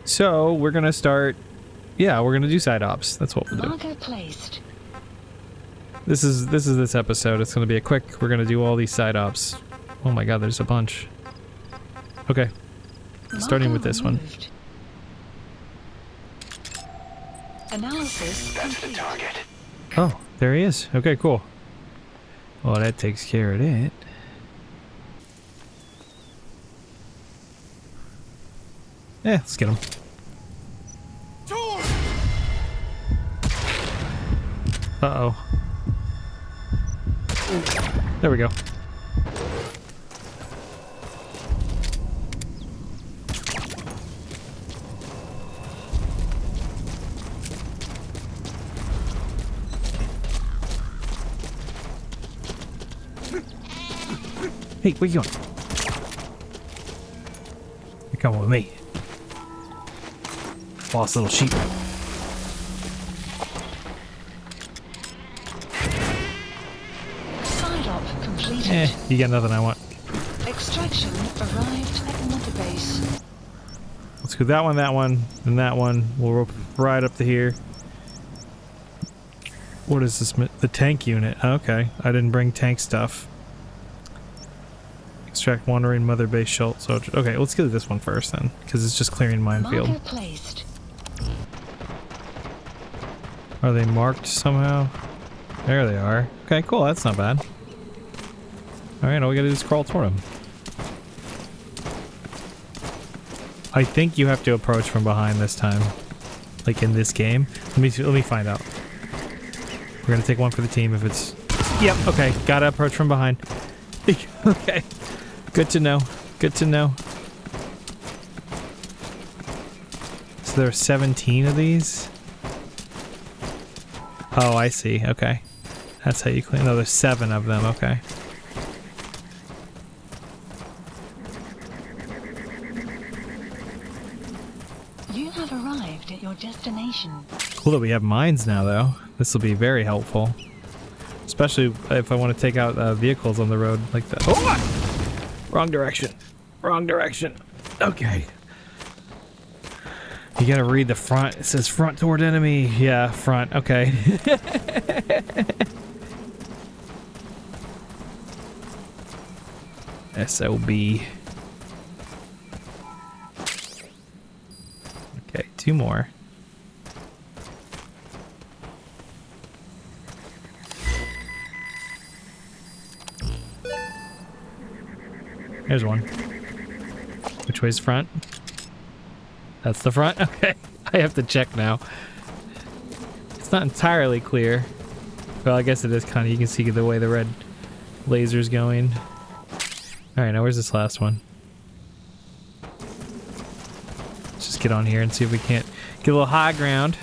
So we're gonna start. Yeah, we're gonna do side ops. That's what we'll do. Marker placed. This is this episode. It's gonna be a quick. We're gonna do all these side ops. Oh my god, there's a bunch. Okay, starting with this one. Analysis. That's the target. Oh, there he is. Okay, cool. Well, that takes care of it. Yeah, let's get him. Uh-oh. There we go. Hey, where you going? You're coming with me. Boss little sheep. Side op completed. You got nothing I want. Extraction arrived at mother base. Let's go that one, and that one. We'll rope right up to here. What is this? The tank unit. Okay, I didn't bring tank stuff. Extract wandering mother base shuttle soldier. Okay, let's get this one first then, because it's just clearing minefield. Marker placed. Are they marked somehow? There they are. Okay, cool. That's not bad. Alright, all we gotta do is crawl toward them. I think you have to approach from behind this time. Like in this game. Let me find out. We're gonna take one for the team if it's... Yep, okay. Gotta approach from behind. Okay. Good to know. Good to know. So there are 17 of these? Oh, I see. Okay. That's how you clean. No, there's 7 of them. Okay. You have arrived at your destination. Cool that we have mines now, though. This will be very helpful. Especially if I want to take out vehicles on the road like that. Oh! Wrong direction. Wrong direction. Okay. You gotta read the front. It says front toward enemy. Yeah, front. Okay. SOB. Okay, 2 more. There's one. Which way's front? That's the front? Okay. I have to check now. It's not entirely clear. Well, I guess it is kind of. You can see the way the red laser's going. Alright, now where's this last one? Let's just get on here and see if we can't get a little high ground.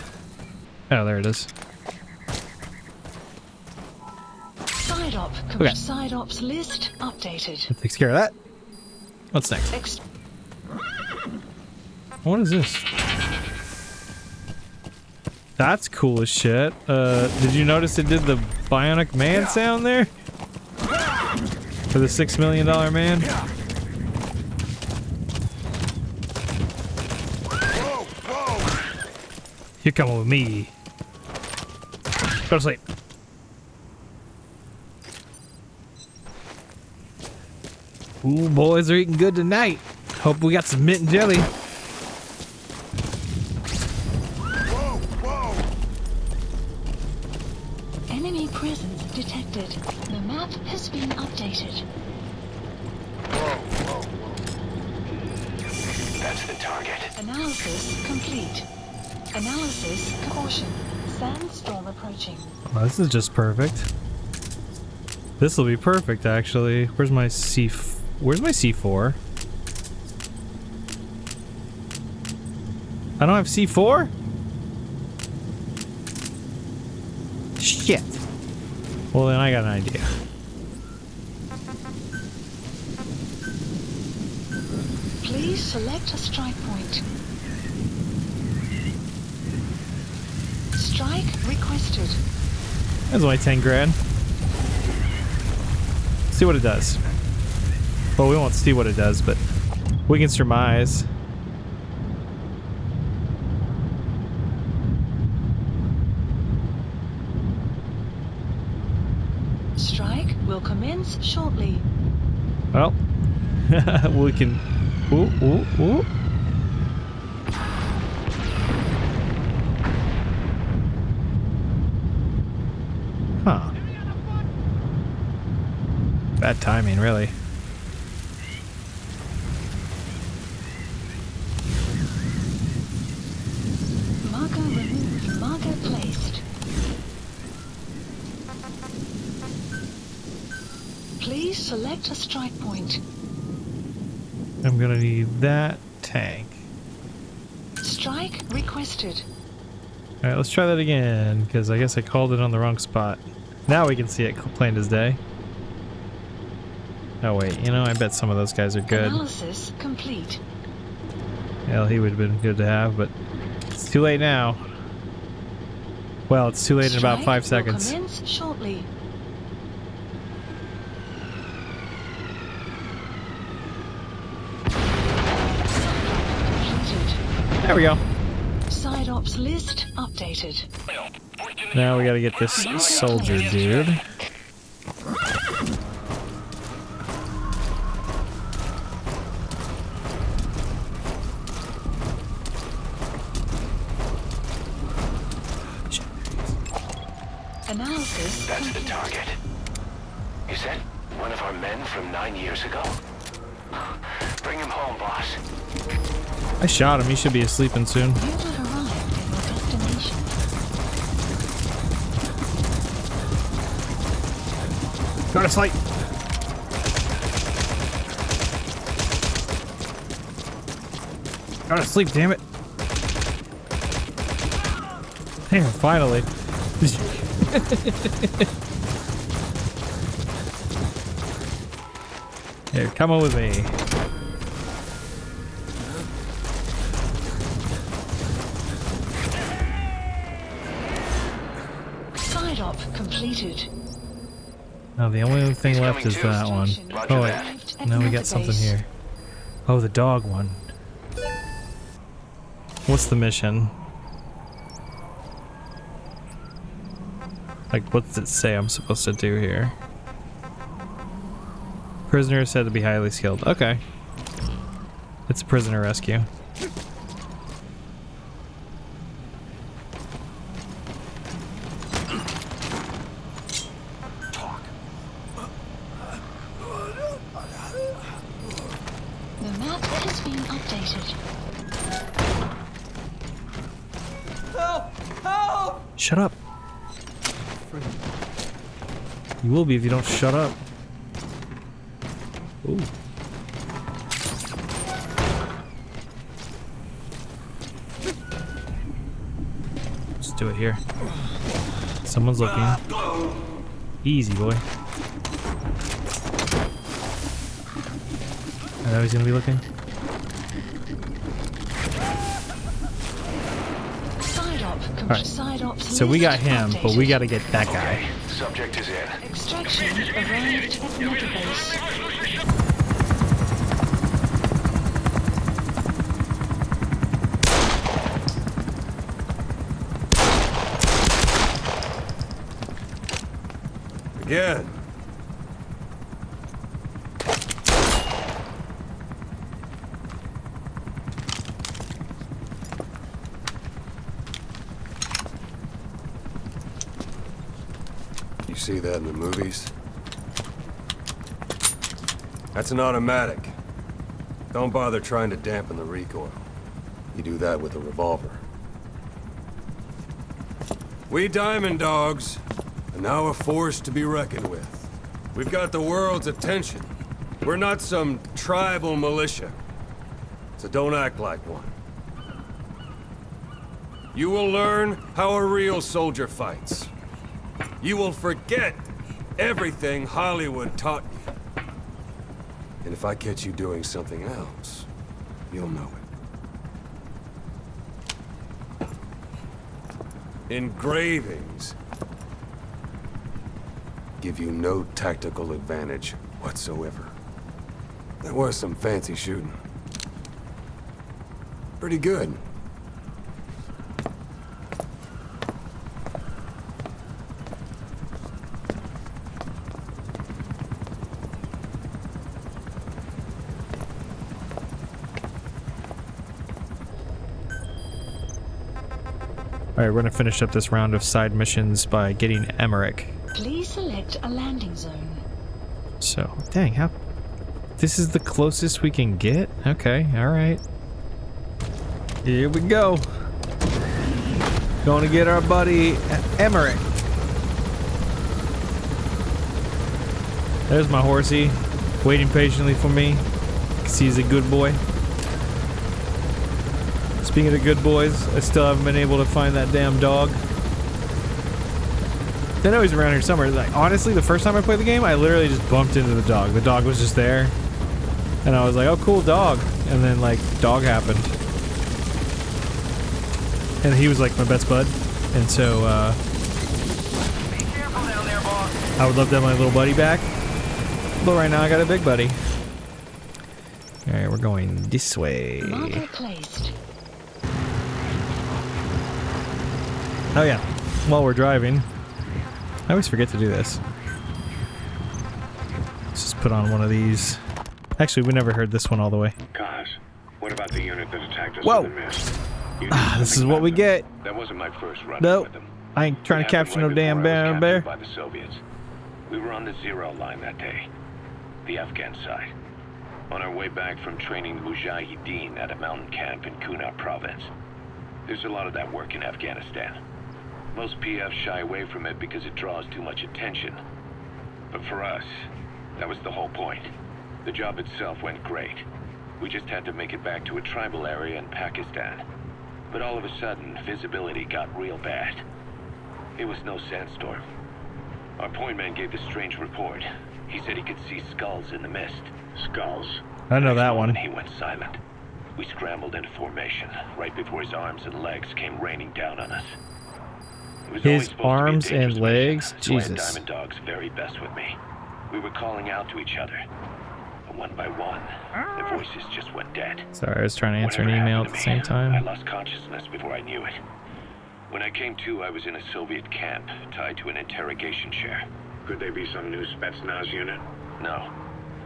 Oh, there it is. Side op. Okay. Side ops list updated. That takes care of that. What's next? What is this? That's cool as shit. Did you notice it did the Bionic Man sound there? For the $6 million man? You're coming with me. Go to sleep. Ooh, boys are eating good tonight. Hope we got some mint and jelly. Enemy presence detected. The map has been updated. That's the target. Analysis complete. Analysis caution. Sandstorm approaching. Well, this is just perfect. This will be perfect, actually. Where's my C4? I don't have C4? Shit. Well, then I got an idea. Please select a strike point. Strike requested. That's only 10 grand. see what it does. Well, we won't see what it does, but we can surmise. Strike will commence shortly. Well, we can. Ooh, ooh, ooh. Huh. Bad timing, really. Marker removed. Marker placed. Please select a strike point. I'm gonna need that tank. Strike requested. Alright, let's try that again, because I guess I called it on the wrong spot. Now we can see it plain as day. Oh wait, you know, I bet some of those guys are good. Analysis complete. Hell, he would have been good to have, but it's too late now. Well, it's too late in about 5 seconds. Strike will commence shortly. Completed. There we go. Side ops list updated. Now we gotta get this soldier dude. Analysis That's the complete. target. Is that one of our men from 9 years ago? Bring him home, boss. I shot him, he should be asleeping soon. You have arrived at your destination. Go to sleep! Go to sleep, damn it! Damn, finally. Here, come on with me. Side op completed. Now the only other thing left is that one. Oh wait, now we got something here. Oh, the dog one. What's the mission? Like, what does it say I'm supposed to do here? Prisoner is said to be highly skilled. Okay. It's a prisoner rescue. The map has been updated. Shut up. You will be if you don't shut up. Ooh. Let's do it here. Someone's looking. Easy, boy. I know he's gonna be looking. Side op Alright. Side ops So we list got him, but we updated. gotta get that guy. Subject is in. Extraction arrived at Metabase. Again. You see that in the movies? That's an automatic. Don't bother trying to dampen the recoil. You do that with a revolver. We Diamond Dogs are now a force to be reckoned with. We've got the world's attention. We're not some tribal militia, so don't act like one. You will learn how a real soldier fights. You will forget everything Hollywood taught you. And if I catch you doing something else, you'll know it. Engravings. give you no tactical advantage whatsoever. That was some fancy shooting. Pretty good. Alright, we're gonna finish up this round of side missions by getting Emmerich. Please select a landing zone. So, dang, how... This is the closest we can get? Okay, alright. Here we go. Going to get our buddy Emmerich. There's my horsey, waiting patiently for me, because he's a good boy. Speaking of good boys, I still haven't been able to find that damn dog. I know he's around here somewhere. Like, honestly, the first time I played the game, I literally just bumped into the dog. The dog was just there. And I was like, oh, cool dog. And then, like, dog happened. And he was, like, my best bud. And so, Be careful down there, boss. I would love to have my little buddy back. But right now, I got a big buddy. Alright, we're going this way. Marker placed. Oh, yeah. While we're driving. I always forget to do this. Let's just put on one of these. Actually, we never heard this one all the way. Guys, what about the unit that attacked us Whoa. in the mist? You did This is something what about we them. get. That wasn't my first run Nope. with them. I ain't trying It to happened capture no right damn before I was bear. captured by the Soviets. We were on the zero line that day, the Afghan side. On our way back from training Mujahideen at a mountain camp in Kunar province. There's a lot of that work in Afghanistan. Most PFs shy away from it because it draws too much attention. But for us, that was the whole point. The job itself went great. We just had to make it back to a tribal area in Pakistan. But all of a sudden, visibility got real bad. It was no sandstorm. Our point man gave this strange report. He said he could see skulls in the mist. Skulls? I know Next that one. moment, he went silent. We scrambled into formation right before his arms and legs came raining down on us. It was always His supposed to be a arms and dangerous legs? mission, so I had Jesus. Diamond Dog's very best with me. We were calling out to each other. And one by one, the voices just went dead. Sorry, I was trying to answer an Whatever email at happened the to same me, I time. lost consciousness before I knew it. When I came to, I was in a Soviet camp, tied to an interrogation chair. Could they be some new Spetsnaz unit? No.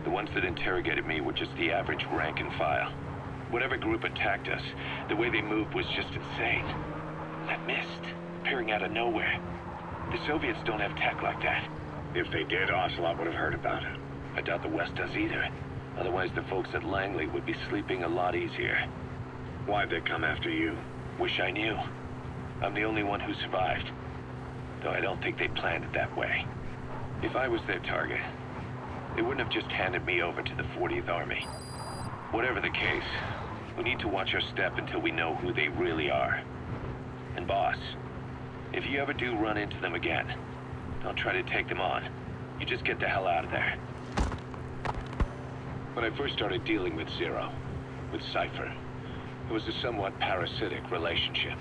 The ones that interrogated me were just the average rank and file. Whatever group attacked us, the way they moved was just insane. That mist, appearing out of nowhere. The Soviets don't have tech like that. If they did, Ocelot would have heard about it. I doubt the West does either. Otherwise, the folks at Langley would be sleeping a lot easier. Why'd they come after you? Wish I knew. I'm the only one who survived. Though I don't think they planned it that way. If I was their target, they wouldn't have just handed me over to the 40th Army. Whatever the case, we need to watch our step until we know who they really are. And boss, if you ever do run into them again, don't try to take them on. You just get the hell out of there. When I first started dealing with Zero, with Cypher, it was a somewhat parasitic relationship.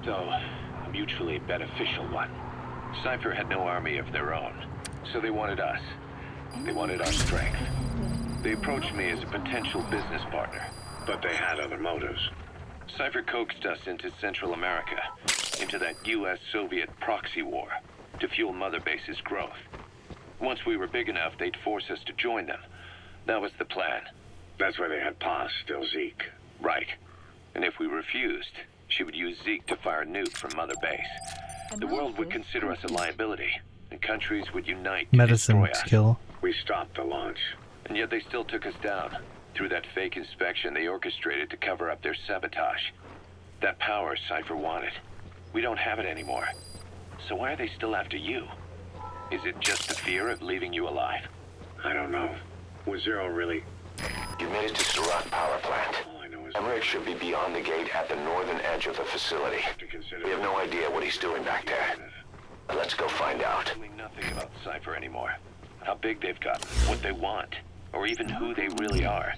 Though, a mutually beneficial one. Cypher had no army of their own, so they wanted us. They wanted our strength. They approached me as a potential business partner, but they had other motives. Cypher coaxed us into Central America, into that US-Soviet proxy war, to fuel Mother Base's growth. Once we were big enough, they'd force us to join them. That was the plan. That's why they had Paz, still Zeke. Right. And if we refused, she would use Zeke to fire a nuke from Mother Base. The world would consider us a liability, and countries would unite to Medicine destroy us. skill. We stopped the launch. And yet they still took us down. Through that fake inspection they orchestrated to cover up their sabotage. That power Cypher wanted. We don't have it anymore. So why are they still after you? Is it just the fear of leaving you alive? I don't know. Was Zero really... You made it to Surat power plant. All I know is... Emmerich should be beyond the gate at the northern edge of the facility. to consider... We have no idea what he's doing back there. Let's go find out. Knowing nothing about Cypher anymore. How big they've gotten, what they want, or even who they really are.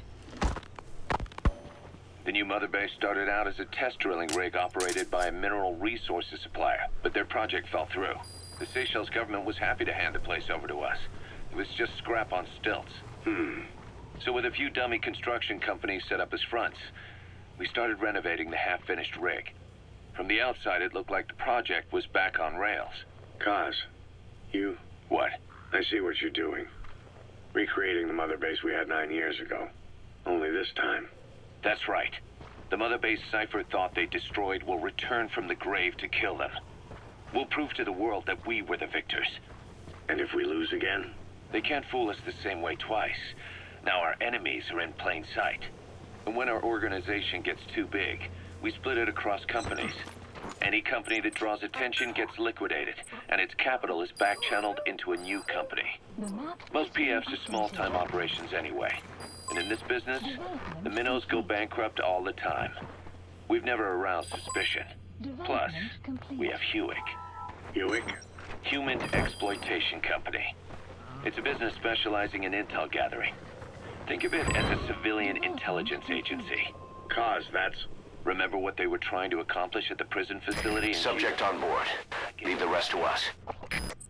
The new Mother Base started out as a test drilling rig operated by a mineral resources supplier, but their project fell through. The Seychelles government was happy to hand the place over to us. It was just scrap on stilts. So with a few dummy construction companies set up as fronts, we started renovating the half-finished rig. From the outside, it looked like the project was back on rails. Kaz, you... What? I see what you're doing. Recreating the mother base we had 9 years ago. Only this time. That's right. The mother base Cypher thought they destroyed will return from the grave to kill them. We'll prove to the world that we were the victors. And if we lose again? They can't fool us the same way twice. Now our enemies are in plain sight. And when our organization gets too big, we split it across companies. Any company that draws attention gets liquidated, and its capital is back-channeled into a new company. Most PFs are small-time operations anyway. And in this business, the minnows go bankrupt all the time. We've never aroused suspicion. Plus, we have Hewick. Hewick? Human Exploitation Company. It's a business specializing in intel gathering. Think of it as a civilian intelligence agency. Kaz, that's... Remember what they were trying to accomplish at the prison facility? Subject on board. Leave the rest to us.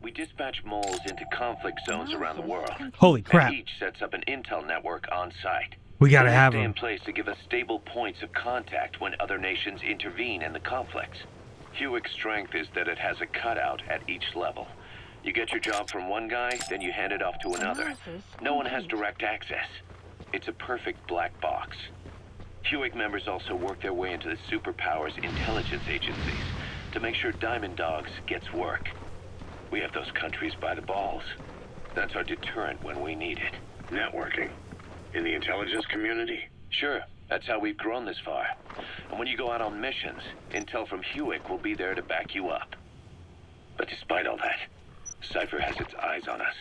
We dispatch moles into conflict zones around the world. Holy crap. And each sets up an intel network on site. We gotta They have stay in them. place to give us stable points of contact when other nations intervene in the conflicts. Hewick's strength is that it has a cutout at each level. You get your job from one guy, then you hand it off to another. No one has direct access. It's a perfect black box. Hewick members also work their way into the superpowers intelligence agencies to make sure Diamond Dogs gets work. We have those countries by the balls. That's our deterrent when we need it. networking. In the intelligence community? Sure, that's how we've grown this far. And when you go out on missions, intel from Hewick will be there to back you up. But despite all that, Cypher has its eyes on us.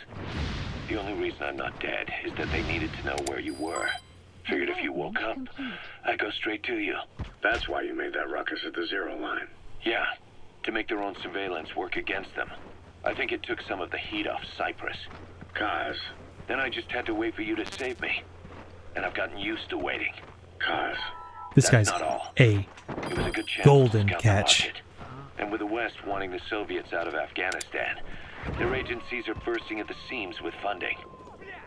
The only reason I'm not dead is that they needed to know where you were. Figured if you woke up, I'd go straight to you. That's why you made that ruckus at the zero line. Yeah, to make their own surveillance work against them. I think it took some of the heat off Cyprus. Kaz. Then I just had to wait for you to save me. And I've gotten used to waiting. Kaz. This That's guy's not all. a It was a good chance golden to scout catch. the market. And with the West wanting the Soviets out of Afghanistan, their agencies are bursting at the seams with funding.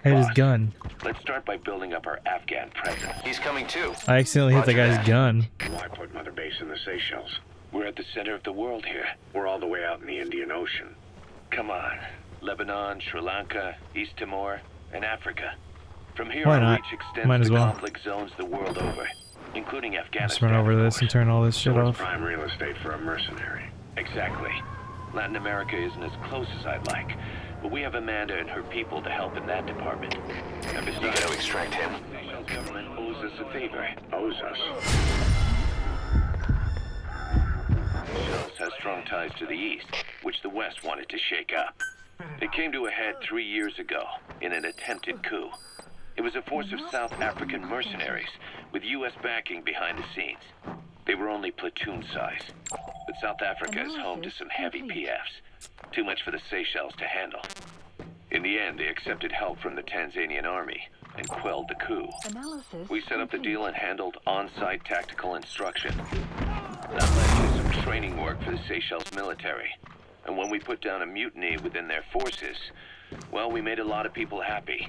I had his Boss, gun. Let's start by building up our Afghan presence. He's coming too. I accidentally hit the Roger guy's that. gun. Why put Mother Base in the Seychelles? We're at the center of the world here. We're all the way out in the Indian Ocean. Come on. Lebanon, Sri Lanka, East Timor, and Africa. From here, Why our not? reach extends Might as to well. conflict zones the world over, including Afghanistan. Let's run over of this course. and turn all this shit So it's off. prime real estate for a mercenary. Exactly. Latin America isn't as close as I'd like, but we have Amanda and her people to help in that department. And You besides, gotta extract him. the Seychelles government owes us a favor. Owes us. Seychelles has strong ties to the east, which the West wanted to shake up. It came to a head 3 years ago in an attempted coup. It was a force of South African mercenaries with U.S. backing behind the scenes. They were only platoon size, but South Africa is home to some heavy PFs, too much for the Seychelles to handle. In the end, they accepted help from the Tanzanian army and quelled the coup. We set up the deal and handled on-site tactical instruction. That led to some training work for the Seychelles military. And when we put down a mutiny within their forces, well, we made a lot of people happy.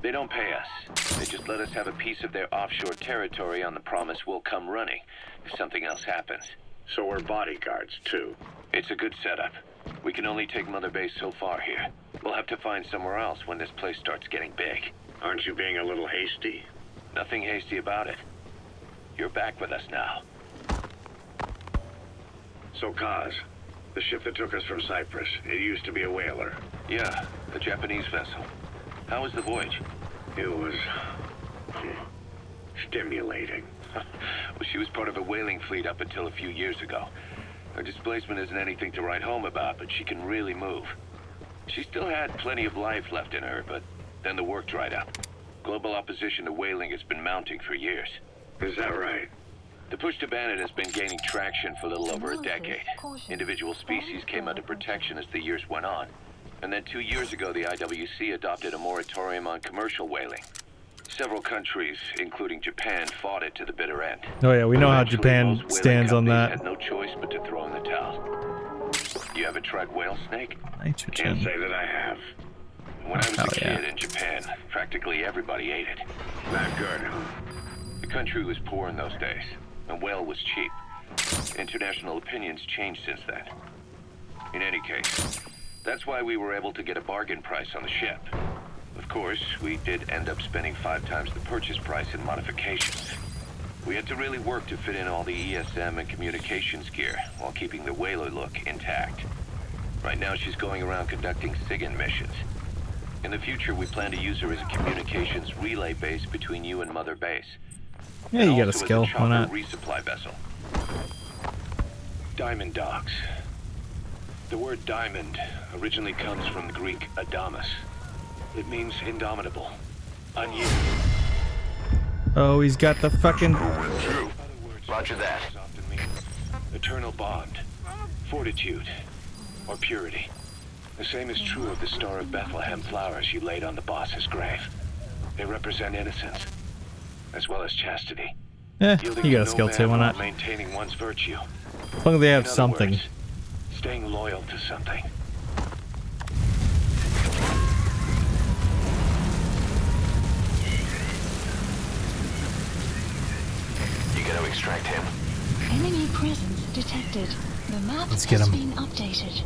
They don't pay us. They just let us have a piece of their offshore territory on the promise we'll come running if something else happens. So we're bodyguards, too. It's a good setup. We can only take Mother Base so far here. We'll have to find somewhere else when this place starts getting big. Aren't you being a little hasty? Nothing hasty about it. You're back with us now. So, Kaz, the ship that took us from Cyprus, it used to be a whaler. Yeah, a Japanese vessel. How was the voyage? It was... stimulating. Well, she was part of a whaling fleet up until a few years ago. Her displacement isn't anything to write home about, but she can really move. She still had plenty of life left in her, but then the work dried up. Global opposition to whaling has been mounting for years. Is that right? The push to ban it has been gaining traction for a little over a decade. Individual species came under protection as the years went on. And then 2 years ago, the IWC adopted a moratorium on commercial whaling. Several countries, including Japan, fought it to the bitter end. Oh yeah, we know how Eventually, Japan most whaling stands on companies that. had no choice but to throw in the towel. You ever tried whale snake? Can't Nitrogen. say that I have. When I was Oh, a yeah. kid in Japan, practically everybody ate it. Not good, huh? The country was poor in those days, and whale was cheap. International opinions changed since then. In any case, that's why we were able to get a bargain price on the ship. Of course, we did end up spending 5 times the purchase price in modifications. We had to really work to fit in all the ESM and communications gear while keeping the whaler look intact. Right now, she's going around conducting SIGINT missions. In the future, we plan to use her as a communications relay base between you and Mother Base. Yeah, And you got a also as skill. Why chopper not? resupply vessel. Diamond dogs. The word diamond originally comes from the Greek adamas. It means indomitable, unyielding. Oh, he's got the fucking. True. Roger that. Often mean eternal bond, fortitude, or purity. The same is true of the Star of Bethlehem flowers you laid on the boss's grave. They represent innocence, as well as chastity. Yielding You got a to skill no too. Why man not? while maintaining one's virtue. As long as they have In other something. words, staying loyal to something. You gonna extract him? Enemy presence detected. The map Let's get has him. been updated.